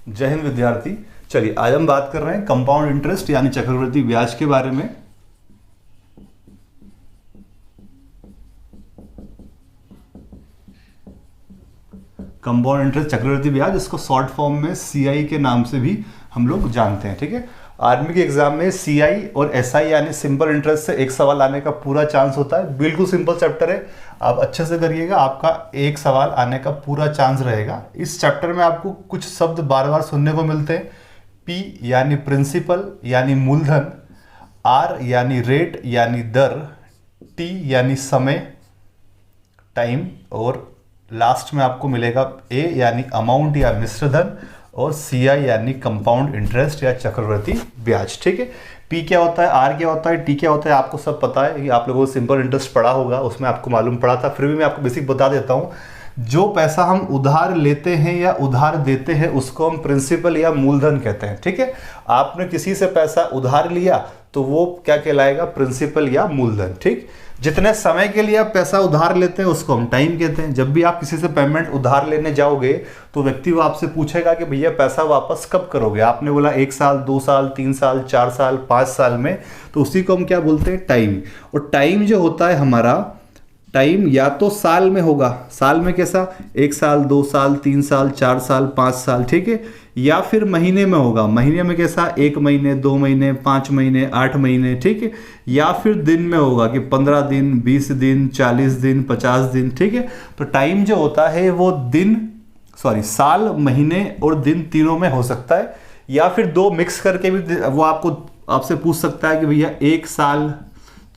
जय हिंद विद्यार्थी। चलिए आज हम बात कर रहे हैं कंपाउंड इंटरेस्ट यानी चक्रवृद्धि ब्याज के बारे में। कंपाउंड इंटरेस्ट चक्रवृद्धि ब्याज, इसको शॉर्ट फॉर्म में सीआई के नाम से भी हम लोग जानते हैं। ठीक है, आर्मी के एग्जाम में सीआई और एसआई यानी सिंपल इंटरेस्ट से एक सवाल आने का पूरा चांस होता है। बिल्कुल सिंपल चैप्टर है, आप अच्छे से करिएगा, आपका एक सवाल आने का पूरा चांस रहेगा। इस चैप्टर में आपको कुछ शब्द बार बार सुनने को मिलते हैं। पी यानी प्रिंसिपल यानी मूलधन, आर यानी रेट यानी दर, टी यानी समय टाइम, और लास्ट में आपको मिलेगा ए यानी अमाउंट या मिश्रधन, और सी आई यानी कंपाउंड इंटरेस्ट या चक्रवृद्धि ब्याज। ठीक है, पी क्या होता है, आर क्या होता है, टी क्या होता है, आपको सब पता है कि आप लोगों को सिंपल इंटरेस्ट पढ़ा होगा, उसमें आपको मालूम पड़ा था। फिर भी मैं आपको बेसिक बता देता हूँ। जो पैसा हम उधार लेते हैं या उधार देते हैं उसको हम प्रिंसिपल या मूलधन कहते हैं। ठीक है, आपने किसी से पैसा उधार लिया तो वो क्या कहलाएगा, प्रिंसिपल या मूलधन। ठीक, जितने समय के लिए आप पैसा उधार लेते हैं उसको हम टाइम कहते हैं। जब भी आप किसी से पेमेंट उधार लेने जाओगे तो व्यक्ति वो आपसे पूछेगा कि भैया पैसा वापस कब करोगे। आपने बोला 1 साल, 2 साल, 3 साल, 4 साल, 5 साल में, तो उसी को हम क्या बोलते हैं, टाइम। और टाइम जो होता है हमारा, टाइम या तो साल में होगा, साल में कैसा, 1 साल, 2 साल, 3 साल, 4 साल, 5 साल। ठीक है, या फिर महीने में होगा, महीने में कैसा, 1 महीने, 2 महीने, 5 महीने, 8 महीने। ठीक है, या फिर दिन में होगा कि 15 दिन, 20 दिन, 40 दिन, 50 दिन। ठीक है, तो टाइम जो होता है वो साल, महीने और दिन तीनों में हो सकता है, या फिर दो मिक्स करके भी वो आपसे पूछ सकता है कि भैया 1 साल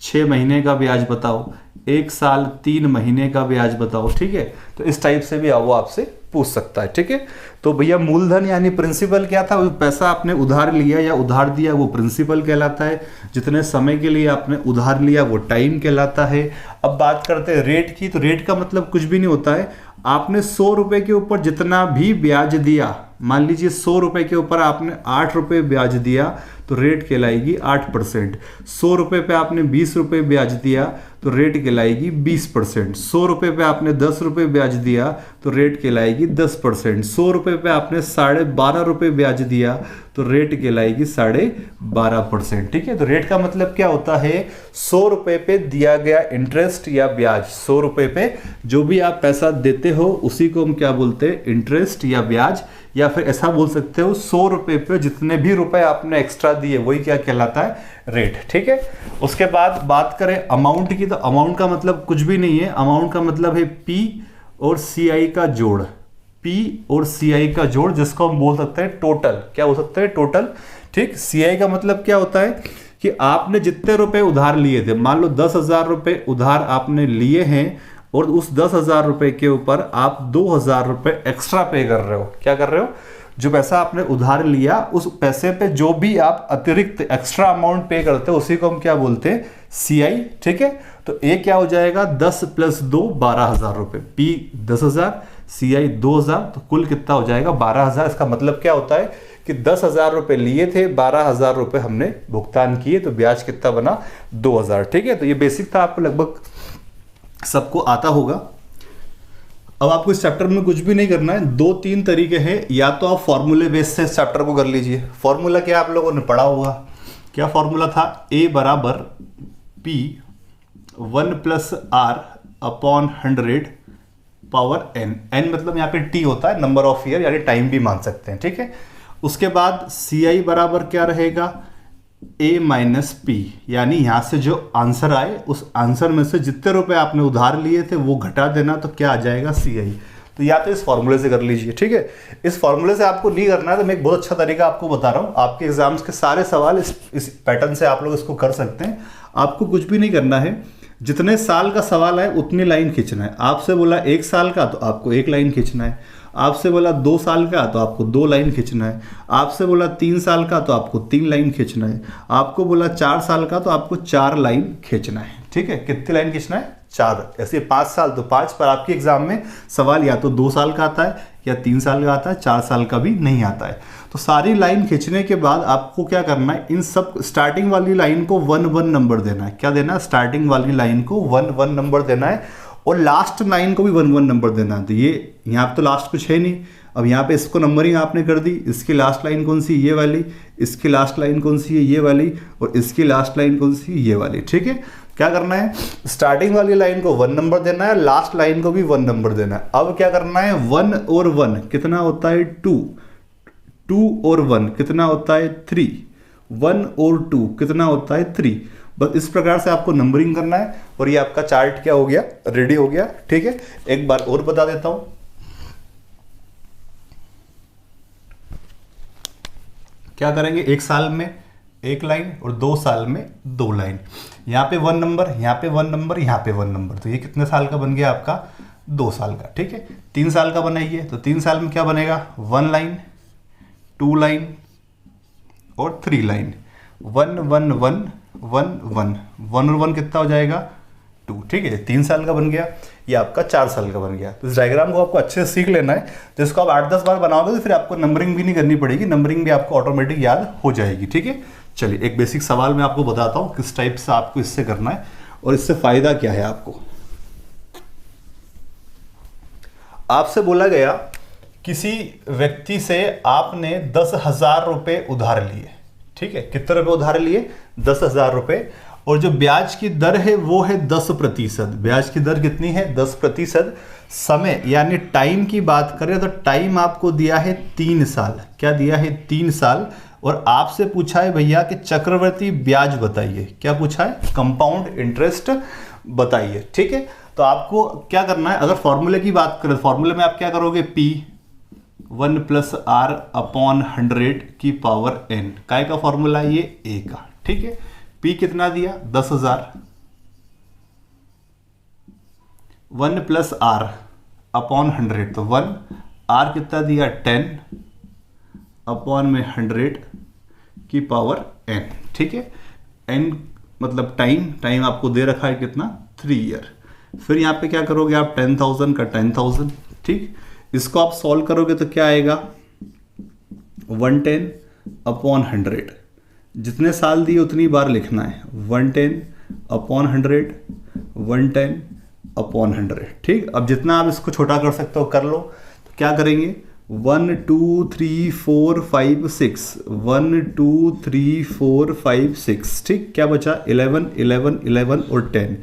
6 महीने का ब्याज बताओ, 1 साल 3 महीने का ब्याज बताओ। ठीक है, तो इस टाइप से भी वो आपसे पूछ सकता है। ठीक है, तो भैया मूलधन यानी प्रिंसिपल क्या था, वो पैसा आपने उधार लिया या उधार दिया वो प्रिंसिपल कहलाता है। जितने समय के लिए आपने उधार लिया वो टाइम कहलाता है। अब बात करते हैं रेट की, तो रेट का मतलब कुछ भी नहीं होता है। आपने 100 रुपए के ऊपर जितना भी ब्याज दिया, मान लीजिए 100 रुपए के ऊपर आपने 8 रुपए ब्याज दिया तो रेट कहलाएगी 8%। 100 रुपए पे आपने 20 रुपए ब्याज दिया तो रेट कहलाएगी 20%। 100 रुपए पे आपने 10 रुपए ब्याज दिया तो रेट कहलाएगी 10%। 100 रुपए पे आपने 12.5 रुपए ब्याज दिया तो रेट कहलाएगी 12.5%। ठीक है, तो रेट का मतलब क्या होता है, 100 रुपए पे दिया गया इंटरेस्ट या ब्याज। 100 रुपए पे जो भी आप पैसा देते हो उसी को हम क्या बोलते हैं, इंटरेस्ट या ब्याज। या फिर ऐसा बोल सकते हो 100 रुपए पे जितने भी रुपए आपने एक्स्ट्रा दिए वही क्या कहलाता है, रेट। ठीक है, उसके बाद बात करें अमाउंट की, तो अमाउंट का मतलब कुछ भी नहीं है। अमाउंट का मतलब है पी और सी आई का जोड़, पी और सी आई का जोड़, जिसको हम बोल सकते हैं टोटल। क्या बोल सकते हैं, टोटल। ठीक, सी आई का मतलब क्या होता है कि आपने जितने रुपए उधार लिए थे, मान लो 10,000 रुपए उधार आपने लिए हैं और उस 10,000 रुपए के ऊपर आप 2,000 रुपए एक्स्ट्रा पे कर रहे हो। क्या कर रहे हो, जो पैसा आपने उधार लिया उस पैसे पे जो भी आप अतिरिक्त एक्स्ट्रा अमाउंट पे करते हो उसी को हम क्या बोलते हैं, सी आई। ठीक है, तो ए क्या हो जाएगा, 10 + 2 12,000 रुपए। पी 10,000, सी आई 2,000, तो कुल कितना हो जाएगा, 12,000। इसका मतलब क्या होता है कि 10,000 रुपए लिए थे, 12,000 रुपए हमने भुगतान किए, तो ब्याज कितना बना, 2,000। ठीक है, तो ये बेसिक था, आपको लगभग सबको आता होगा। अब आपको इस चैप्टर में कुछ भी नहीं करना है। 2-3 तरीके हैं, या तो आप फॉर्मूले बेस से इस चैप्टर को कर लीजिए। फॉर्मूला क्या आप लोगों ने पढ़ा होगा, क्या फॉर्मूला था, A = P 1 + R/100 power n। n मतलब यहाँ पे t होता है, नंबर ऑफ ईयर यानी टाइम भी मान सकते हैं। ठीक है, उसके बाद सी आई बराबर क्या रहेगा, A - P, यानी यहां से जो आंसर आए उस आंसर में से जितने रुपए आपने उधार लिए थे वो घटा देना, तो क्या आ जाएगा, सी आई। तो या तो इस फॉर्मूले से कर लीजिए। ठीक है, इस फॉर्मूले से आपको नहीं करना है तो मैं एक बहुत अच्छा तरीका आपको बता रहा हूं। आपके एग्जाम्स के सारे सवाल इस पैटर्न से आप लोग इसको कर सकते हैं। आपको कुछ भी नहीं करना है, जितने साल का सवाल है उतनी लाइन खींचना है। आपसे बोला 1 साल का तो आपको 1 लाइन खींचना है, आपसे बोला 2 साल का तो आपको 2 लाइन खींचना है, आपसे बोला 3 साल का तो आपको 3 लाइन खींचना है, आपको बोला 4 साल का तो आपको 4 लाइन खींचना है। ठीक है, कितनी लाइन खींचना है, 4। ऐसे 5 साल तो 5, पर आपके एग्जाम में सवाल या तो 2 साल का आता है या 3 साल का आता है, 4 साल का भी नहीं आता है। तो सारी लाइन खींचने के बाद आपको क्या करना है, इन सब स्टार्टिंग वाली लाइन को 1 1 नंबर देना है। क्या देना है, स्टार्टिंग वाली लाइन को 1 1 नंबर देना है। और लास्ट लाइन को भी 1 1 नंबर देना है। तो ये यहाँ पे तो लास्ट कुछ है नहीं, अब यहाँ पे इसको नंबरिंग आपने कर दी, इसकी लास्ट लाइन कौन सी, ये वाली, इसकी लास्ट लाइन कौन सी है, ये वाली, और इसकी लास्ट लाइन कौन सी, ये वाली। ठीक है, क्या करना है, स्टार्टिंग वाली लाइन को 1 नंबर देना है, लास्ट लाइन को भी 1 नंबर देना है। अब क्या करना है, 1 और 1 कितना होता है 2, 2 और 1 कितना होता है 3, 1 और 2 कितना होता है 3। बस इस प्रकार से आपको नंबरिंग करना है और ये आपका चार्ट क्या हो गया, रेडी हो गया। ठीक है, एक बार और बता देता हूं, क्या करेंगे, 1 साल में 1 लाइन और 2 साल में 2 लाइन, यहाँ पे 1 नंबर, यहाँ पे 1 नंबर, यहाँ पे 1 नंबर। तो ये कितने साल का बन गया आपका, 2 साल का। ठीक है, 3 साल का बनाइए, तो 3 साल में क्या बनेगा, 1 लाइन, 2 लाइन और 3 लाइन, 1 1 1 1 1 1 और 1 कितना हो जाएगा 2। ठीक है, 3 साल का बन गया, ये आपका 4 साल का बन गया। तो इस डायग्राम को आपको अच्छे से सीख लेना है, तो इसको आप 8-10 बार बनाओगे तो फिर आपको नंबरिंग भी नहीं करनी पड़ेगी, नंबरिंग भी आपको ऑटोमेटिक याद हो जाएगी। ठीक है, चलिए एक बेसिक सवाल मैं आपको बताता हूँ किस टाइप से आपको इससे करना है और इससे फायदा क्या है आपको। आपसे बोला गया किसी व्यक्ति से आपने 10,000 रुपए उधार लिए। ठीक है, कितने रुपए उधार लिए, 10,000 रुपए, और जो ब्याज की दर है वो है 10%। ब्याज की दर कितनी है, 10%। समय यानी टाइम की बात करें तो टाइम आपको दिया है 3 साल। क्या दिया है, 3 साल। और आपसे पूछा है भैया कि चक्रवृद्धि ब्याज बताइए। क्या पूछा है, कंपाउंड इंटरेस्ट बताइए। ठीक है, तो आपको क्या करना है, अगर फॉर्मूले की बात करें, फॉर्मूले में आप क्या करोगे, P 1 + R/100 की पावर n। काय का फॉर्मूला है ये, A का। ठीक है, P कितना दिया, 10,000, 1 + R/100, तो 1, R कितना दिया 10/100 की पावर n। ठीक है, n मतलब टाइम आपको दे रखा है कितना, 3 ईयर। फिर यहाँ पे क्या करोगे आप, 10,000 का 10,000। ठीक, इसको आप सॉल्व करोगे तो क्या आएगा, 110/100, जितने साल दिए उतनी बार लिखना है, 110/100, 110/100। ठीक, अब जितना आप इसको छोटा कर सकते हो कर लो। तो क्या करेंगे, 1 2 3 4 5 6, 1 2 3 4 5 6। ठीक, क्या बचा, 11 11 11 और 10,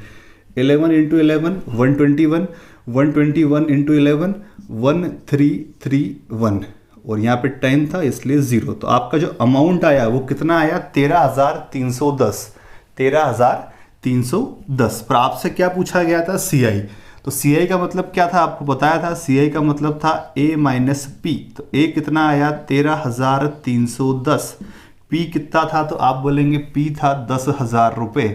11 × 11 121, 121 × 11 1331, और यहाँ पे 10 था इसलिए 0। तो आपका जो अमाउंट आया वो कितना आया, 13,310, 13,310। पर आपसे क्या पूछा गया था, CI। तो CI का मतलब क्या था, आपको बताया था, CI का मतलब था A - P। तो A कितना आया, 13,310, P कितना था, तो आप बोलेंगे P था 10,000 रुपये।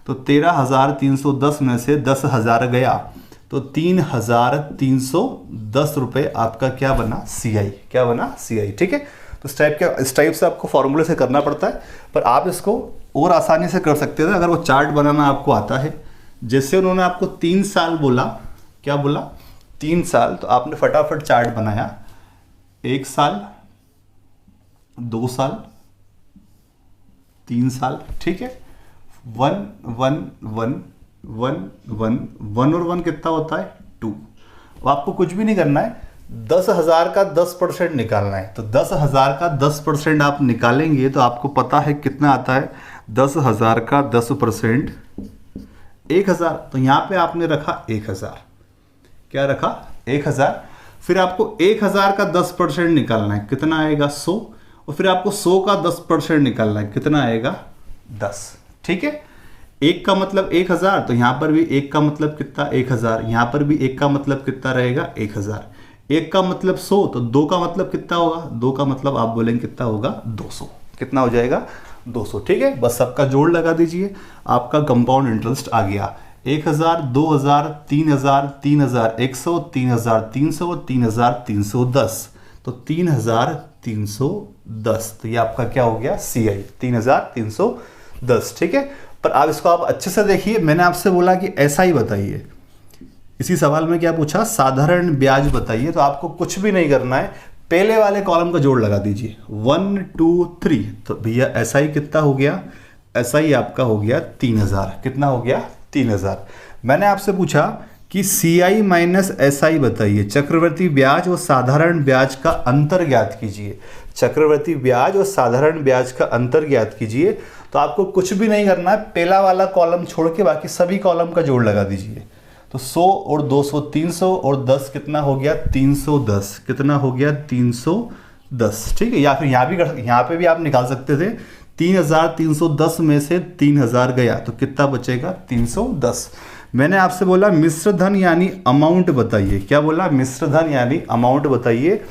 तो 13,310 में से 10,000 गया तो 3,310 रुपये आपका क्या बना, CI। क्या बना, CI। ठीक है, तो इस टाइप से आपको फॉर्मूले से करना पड़ता है, पर आप इसको और आसानी से कर सकते थे अगर वो चार्ट बनाना आपको आता है। जैसे उन्होंने आपको 3 साल बोला, क्या बोला, 3 साल, तो आपने फटाफट चार्ट बनाया, 1 साल, 2 साल, 3 साल। ठीक है, 1 1 1 1 1 1 और 1 कितना होता है 2। अब आपको कुछ भी नहीं करना है, 10,000 का 10% निकालना है। तो 10,000 का 10% आप निकालेंगे तो आपको पता है कितना आता है, 10,000 का 10% 1,000। तो यहाँ पे आपने रखा 1,000, क्या रखा 1,000। फिर आपको 1,000 का 10% निकालना है, कितना आएगा 100। और फिर आपको 100 का 10% निकालना है, कितना आएगा 10। ठीक है, 1 का मतलब 1,000, तो यहाँ पर भी 1 का मतलब कितना 1,000, यहाँ पर भी 1 का मतलब कितना रहेगा 1,000। 1 का मतलब 100, तो 2 का मतलब कितना होगा, 2 का मतलब आप बोलेंगे कितना होगा 200। कितना हो जाएगा 200। ठीक है, बस सबका जोड़ लगा दीजिए, आपका कंपाउंड इंटरेस्ट आ गया। 1,000, 2,000, 3,000, 3,100, 3,300, 3,310, तो 3,310। तो ये आपका क्या हो गया, CI 3,310। ठीक है, पर आप इसको आप अच्छे से देखिए, मैंने आपसे बोला कि SI बताइए, इसी सवाल में क्या पूछा, साधारण ब्याज बताइए। तो आपको कुछ भी नहीं करना है, पहले वाले कॉलम का जोड़ लगा दीजिए, 1 2 3। तो भैया SI कितना हो गया, SI आपका हो गया 3,000। कितना हो गया 3,000। मैंने आपसे पूछा कि सी आई माइनस एस आई बताइए, चक्रवर्ती ब्याज और साधारण ब्याज का अंतर ज्ञात कीजिए। चक्रवर्ती ब्याज और साधारण ब्याज का अंतर ज्ञात कीजिए। तो आपको कुछ भी नहीं करना है, पहला वाला कॉलम छोड़ के बाकी सभी कॉलम का जोड़ लगा दीजिए। तो 100 और 200 300 और 10 कितना हो गया 310, कितना हो गया 310, ठीक है। या फिर यहाँ पे भी आप निकाल सकते थे, 3310 में से 3000 गया तो कितना बचेगा 310। मैंने आपसे बोला मिश्र धन यानी अमाउंट बताइए, क्या बोला मिश्र धन यानी अमाउंट बताइए।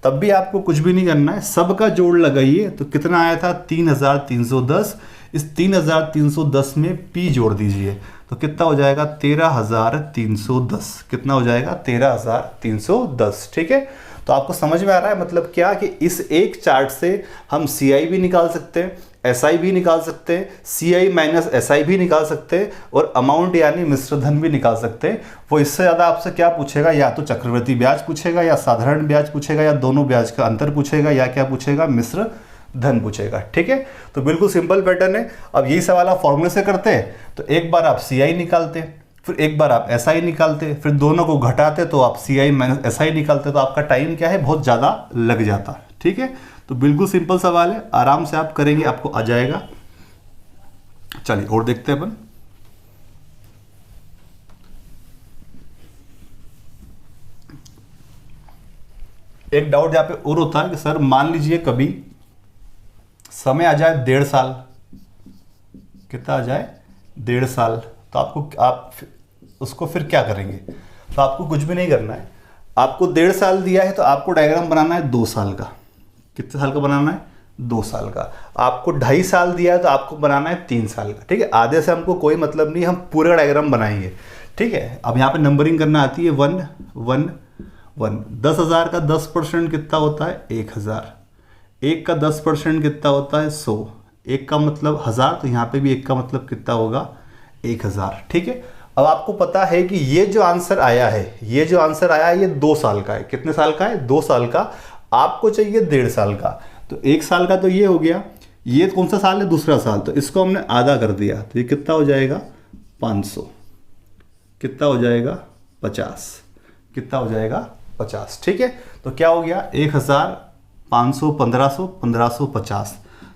तब भी आपको कुछ भी नहीं करना है, सबका जोड़ लगाइए। तो कितना आया था 3310, इस 3310 में P जोड़ दीजिए तो कितना हो जाएगा 13310, कितना हो जाएगा 13310, ठीक है। तो आपको समझ में आ रहा है मतलब क्या कि इस एक चार्ट से हम CI भी निकाल सकते हैं, SI भी निकाल सकते हैं, CI माइनस SI भी निकाल सकते हैं और अमाउंट यानी मिश्र धन भी निकाल सकते हैं। वो इससे ज़्यादा आपसे क्या पूछेगा, या तो चक्रवर्ती ब्याज पूछेगा या साधारण ब्याज पूछेगा या दोनों ब्याज का अंतर पूछेगा या क्या पूछेगा मिश्र धन पूछेगा, ठीक है। तो बिल्कुल सिंपल पैटर्न है। अब यही सवाल आप फॉर्मूले से करते हैं तो एक बार आप CI निकालते, फिर एक बार आप SI निकालते, फिर दोनों को घटाते तो आप CI माइनस SI निकालते, तो आपका टाइम क्या है बहुत ज़्यादा लग जाता, ठीक है। तो बिल्कुल सिंपल सवाल है, आराम से आप करेंगे आपको आ जाएगा। चलिए और देखते हैं अपन। एक डाउट यहाँ पे और होता है कि सर मान लीजिए कभी समय आ जाए 1.5 साल, कितना आ जाए 1.5 साल, तो आप उसको फिर क्या करेंगे। तो आपको कुछ भी नहीं करना है, आपको 1.5 साल दिया है तो आपको डायग्राम बनाना है 2 साल का। कितने साल का बनाना है 2 साल का। आपको 2.5 साल दिया है तो आपको बनाना है 3 साल का, ठीक है। आधे से हमको कोई मतलब नहीं, हम पूरा डायग्राम बनाएंगे, ठीक है। अब यहाँ पे नंबरिंग करना आती है 1 1 1। 10,000 का 10% कितना होता है 1000, 1 का 10% कितना होता है 100, 1 का मतलब 1000, तो यहाँ पे भी 1 का मतलब कितना होगा 1000, ठीक है। अब आपको पता है कि ये जो आंसर आया है, ये 2 साल का है। कितने साल का है 2 साल का। आपको चाहिए 1.5 साल का, तो 1 साल का तो ये हो गया, ये कौन सा साल है दूसरा साल, तो इसको हमने आधा कर दिया तो ये कितना हो जाएगा 500, कितना हो जाएगा 50, कितना हो जाएगा 50, ठीक है। तो क्या हो गया 1500 1500 1550,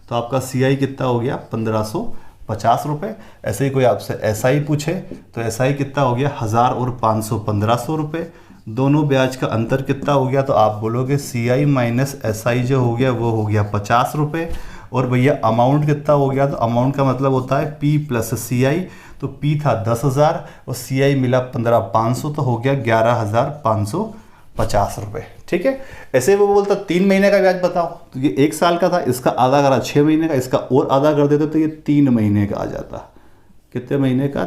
तो आपका CI कितना हो गया 1550 रुपये। ऐसे ही कोई आपसे SI पूछे तो SI कितना हो गया 1000 और 500 1500 रुपये। दोनों ब्याज का अंतर कितना हो गया, तो आप बोलोगे CI माइनस SI जो हो गया वो हो गया 50 रुपये। और भैया अमाउंट कितना हो गया, तो अमाउंट का मतलब होता है P प्लस CI, तो P था 10,000 और CI मिला 15,500, तो हो गया 11,550 रुपये, ठीक है। ऐसे वो बोलता 3 महीने का ब्याज बताओ, तो ये 1 साल का था, इसका आधा करा 6 महीने का, इसका और आधा कर देते तो ये 3 महीने का आ जाता। कितने महीने का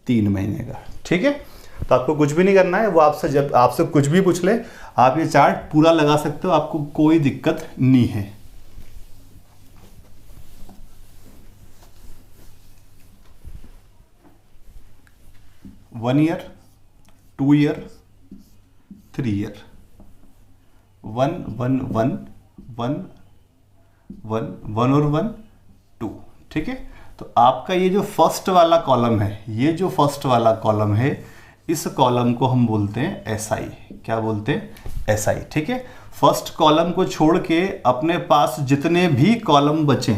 3 महीने का, ठीक है। तो आपको कुछ भी नहीं करना है, वो आपसे जब आपसे कुछ भी पूछ ले आप ये चार्ट पूरा लगा सकते हो, आपको कोई दिक्कत नहीं है। वन ईयर, 2 ईयर, 3 ईयर, 1 1 1 1 1 1 और 1 2, ठीक है। तो आपका ये जो फर्स्ट वाला कॉलम है, ये जो फर्स्ट वाला कॉलम है, इस कॉलम को हम बोलते हैं SI। क्या बोलते हैं SI, ठीक है। फर्स्ट कॉलम को छोड़ के अपने पास जितने भी कॉलम बचे,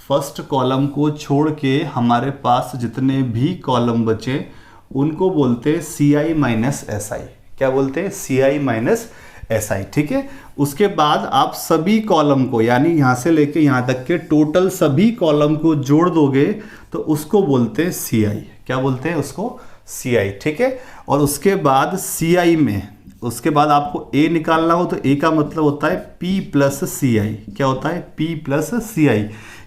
फर्स्ट कॉलम को छोड़ के हमारे पास जितने भी कॉलम बचे उनको बोलते हैं CI माइनस SI। क्या बोलते हैं CI माइनस SI, ठीक है। उसके बाद आप सभी कॉलम को यानी यहाँ से लेके यहाँ तक के टोटल सभी कॉलम को जोड़ दोगे तो उसको बोलते हैं CI। क्या बोलते हैं उसको CI, ठीक है। और उसके बाद CI में उसके बाद आपको A निकालना हो तो A का मतलब होता है P प्लस CI। क्या होता है P प्लस CI,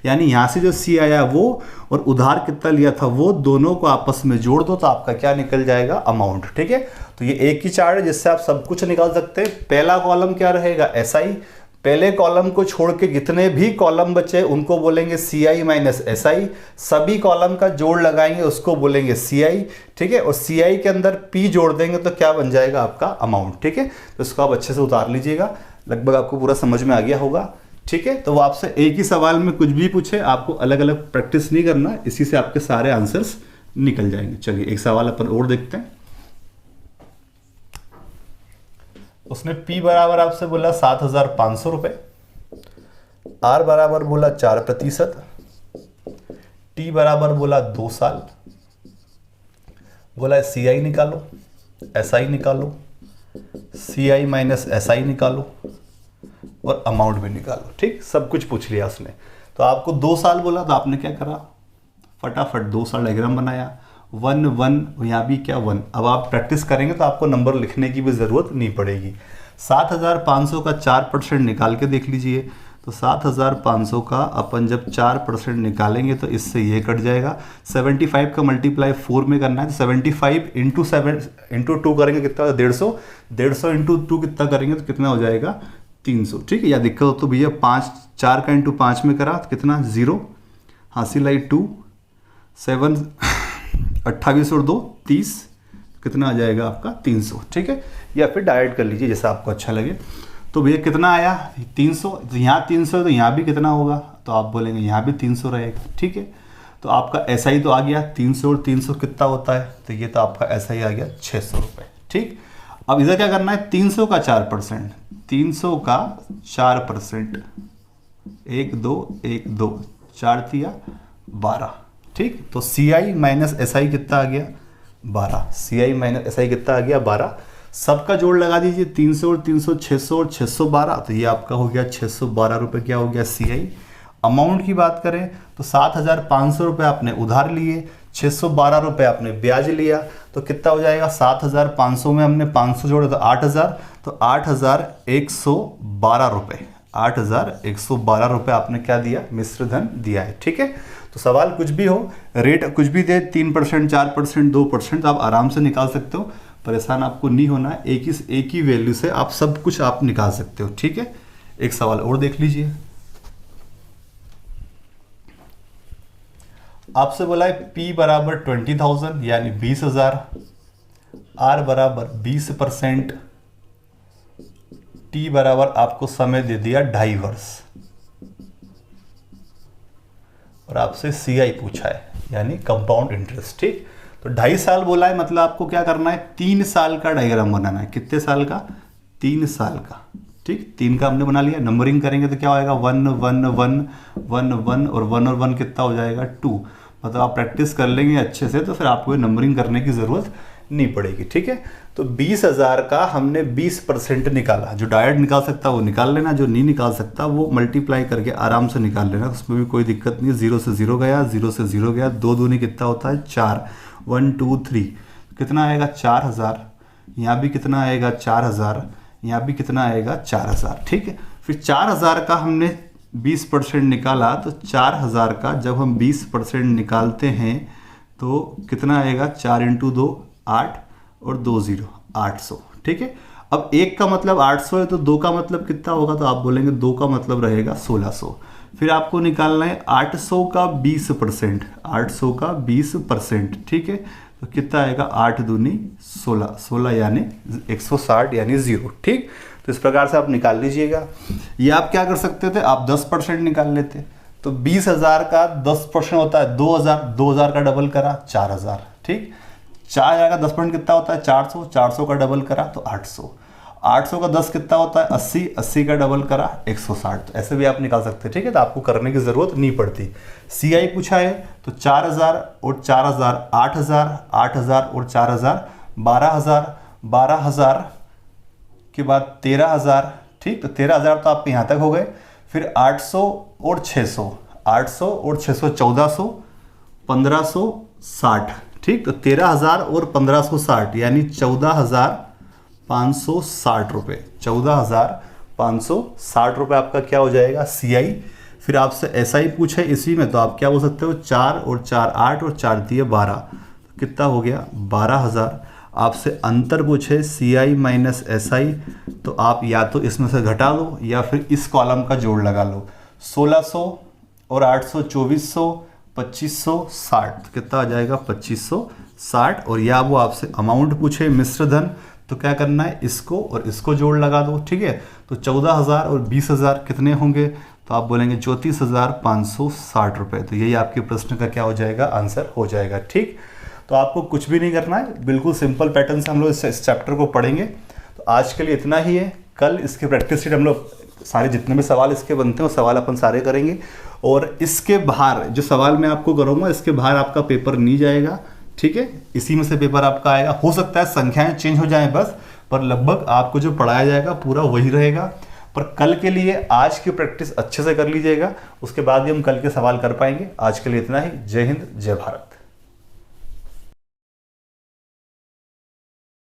यानी यहाँ से जो C आया वो और उधार कितना लिया था वो, दोनों को आपस में जोड़ दो तो आपका क्या निकल जाएगा अमाउंट, ठीक है। तो ये एक ही चार्ट है जिससे आप सब कुछ निकाल सकते हैं। पहला कॉलम क्या रहेगा SI, पहले कॉलम को छोड़ के जितने भी कॉलम बचे उनको बोलेंगे CI माइनस SI, सभी कॉलम का जोड़ लगाएंगे उसको बोलेंगे CI, ठीक है। और CI के अंदर P जोड़ देंगे तो क्या बन जाएगा आपका अमाउंट, ठीक है। तो इसको आप अच्छे से उतार लीजिएगा, लगभग आपको पूरा समझ में आ गया होगा, ठीक है। तो वो आपसे एक ही सवाल में कुछ भी पूछे, आपको अलग अलग प्रैक्टिस नहीं करना, इसी से आपके सारे आंसर्स निकल जाएंगे। चलिए एक सवाल अपन और देखते हैं। उसने P बराबर आपसे बोला 7,500 रुपये, R बराबर बोला 4%, T बराबर बोला 2 साल, बोला CI निकालो, SI निकालो, CI माइनस SI निकालो और अमाउंट भी निकालो। ठीक, सब कुछ पूछ लिया उसने। तो आपको 2 साल बोला तो आपने क्या करा, फटाफट 2 साल डायग्राम बनाया। 1 1 यहाँ भी क्या 1। अब आप प्रैक्टिस करेंगे तो आपको नंबर लिखने की भी ज़रूरत नहीं पड़ेगी। 7,500 का 4% निकाल के देख लीजिए। तो 7,500 का अपन जब 4% निकालेंगे तो इससे ये कट जाएगा। 75 का मल्टीप्लाई 4 में करना है तो 75 इंटू 2 करेंगे कितना, 150। 150 इंटू 2 कितना करेंगे तो कितना हो जाएगा, 300। ठीक है, या दिक्कत हो तो भैया 4 का इंटू 5 में करा तो कितना, 0, हासिल आई 2, 7 28 और 2 30, कितना आ जाएगा आपका 300। ठीक है, या फिर डायरेक्ट कर लीजिए जैसा आपको अच्छा लगे। तो भैया कितना आया 300, तो यहाँ 300 है तो यहाँ भी कितना होगा, तो आप बोलेंगे यहाँ भी 300 रहेगा। ठीक है, तो आपका SI तो आ गया 300 और 300 कितना होता है, तो ये तो आपका SI आ गया 600 रुपये। ठीक, अब इधर क्या करना है, 300 का 4%, 300 का 4%, 1 2 1 2 4 तिया 12। ठीक, तो CI माइनस SI कितना आ गया, 12। CI माइनस SI कितना आ गया, 12। सबका जोड़ लगा दीजिए, 300 और 300 600 और 612, तो ये आपका हो गया 612 रुपये क्या हो गया, CI। अमाउंट की बात करें तो 7,500 रुपये आपने उधार लिए, 612 रुपये आपने ब्याज लिया, तो कितना हो जाएगा, 7,500 में हमने 500 जोड़े तो 8,000, तो 8,112 रुपये, 8,112 रुपये आपने क्या दिया, मिश्र धन दिया है। ठीक है, तो सवाल कुछ भी हो, रेट कुछ भी दे, 3% 4% 2%, तो आप आराम से निकाल सकते हो, परेशान आपको नहीं होना है। एक ही वैल्यू से आप सब कुछ आप निकाल सकते हो। ठीक है, एक सवाल और देख लीजिए। आपसे बोला है P बराबर 20,000 यानी 20,000, R बराबर 20%, T बराबर आपको समय दे दिया 2.5 वर्ष, और आपसे CI पूछा है यानी कंपाउंड इंटरेस्ट। ठीक, तो 2.5 साल बोला है, मतलब आपको क्या करना है, 3 साल का डायग्राम बनाना है। कितने साल का, 3 साल का। ठीक, 3 का हमने बना लिया। नंबरिंग करेंगे तो क्या होएगा, 1 1 1 1 1 और 1 और 1 कितना हो जाएगा, 2। मतलब आप प्रैक्टिस कर लेंगे अच्छे से तो फिर आपको नंबरिंग करने की ज़रूरत नहीं पड़ेगी। ठीक है, तो 20,000 का हमने 20% निकाला। जो डायरेक्ट निकाल सकता है वो निकाल लेना, जो नहीं निकाल सकता वो मल्टीप्लाई करके आराम से निकाल लेना, उसमें भी कोई दिक्कत नहीं है। 0 से 0 गया, 0 से 0 गया, 2 दूनी कितना होता है, 4, 1 2 3, कितना आएगा 4,000। यहाँ भी कितना आएगा 4,000, यहाँ भी कितना आएगा 4,000। ठीक है, फिर 4,000 का हमने 20% निकाला, तो 4,000 का जब हम 20% निकालते हैं तो कितना आएगा, 4 इंटू 2 8 और 2 0 800। ठीक है, अब 1 का मतलब 800 है तो 2 का मतलब कितना होगा, तो आप बोलेंगे 2 का मतलब रहेगा 1600। फिर आपको निकालना है 800 का 20%, 800 का 20%। ठीक है, तो कितना आएगा, 8 दूनी 16, 16 यानी 160 यानी 0। ठीक, तो इस प्रकार से आप निकाल लीजिएगा। ये आप क्या कर सकते थे, आप 10% निकाल लेते, तो 20,000 का 10% होता है 2,000, 2,000 का डबल करा 4,000। ठीक, 4,000 का 10% कितना होता है 400, 400 का डबल करा तो 800, 800 का 10 कितना होता है 80, 80 का डबल करा 160। तो ऐसे भी आप निकाल सकते हैं। ठीक है, तो आपको करने की ज़रूरत नहीं पड़ती। CI पूछा है तो 4,000 और 4,000 8,000, 8,000 और 4,000 12,000, 12,000 के बाद 13,000। ठीक, तो 13,000 तो आपके यहाँ तक हो गए। फिर 800 और 600, 800 और 600 1400, 1560। ठीक, तो 13,000 और 1560 यानी 14,560 रुपये, 14,560 रुपये आपका क्या हो जाएगा, CI। फिर आपसे SI पूछे इसी में, तो आप क्या बोल सकते हो, 4 और 4 8 और 4 दिए 12, तो कितना हो गया 12,000। आपसे अंतर पूछे CI माइनस SI, तो आप या तो इसमें से घटा लो या फिर इस कॉलम का जोड़ लगा लो। 1600 और 800 2400, 2560, कितना आ जाएगा 2560। और या वो आपसे अमाउंट पूछे मिश्र धन, तो क्या करना है, इसको और इसको जोड़ लगा दो। ठीक है, तो 14,000 और 20,000 कितने होंगे, तो आप बोलेंगे 34,560 रुपये। तो यही आपके प्रश्न का क्या हो जाएगा, आंसर हो जाएगा। ठीक, तो आपको कुछ भी नहीं करना है, बिल्कुल सिंपल पैटर्न से हम लोग इस चैप्टर को पढ़ेंगे। तो तो आज के लिए इतना ही है। कल इसके प्रैक्टिस शीट हम लोग सारे जितने भी सवाल इसके बनते हैं वो सवाल अपन सारे करेंगे, और इसके बाहर जो सवाल मैं आपको करूँगा इसके बाहर आपका पेपर नहीं जाएगा, ठीक है, इसी में से पेपर आपका आएगा। हो सकता है संख्याएं चेंज हो जाएं बस, पर लगभग आपको जो पढ़ाया जाएगा पूरा वही रहेगा। पर कल के लिए आज की प्रैक्टिस अच्छे से कर लीजिएगा, उसके बाद ही हम कल के सवाल कर पाएंगे। आज के लिए इतना ही। जय हिंद, जय भारत।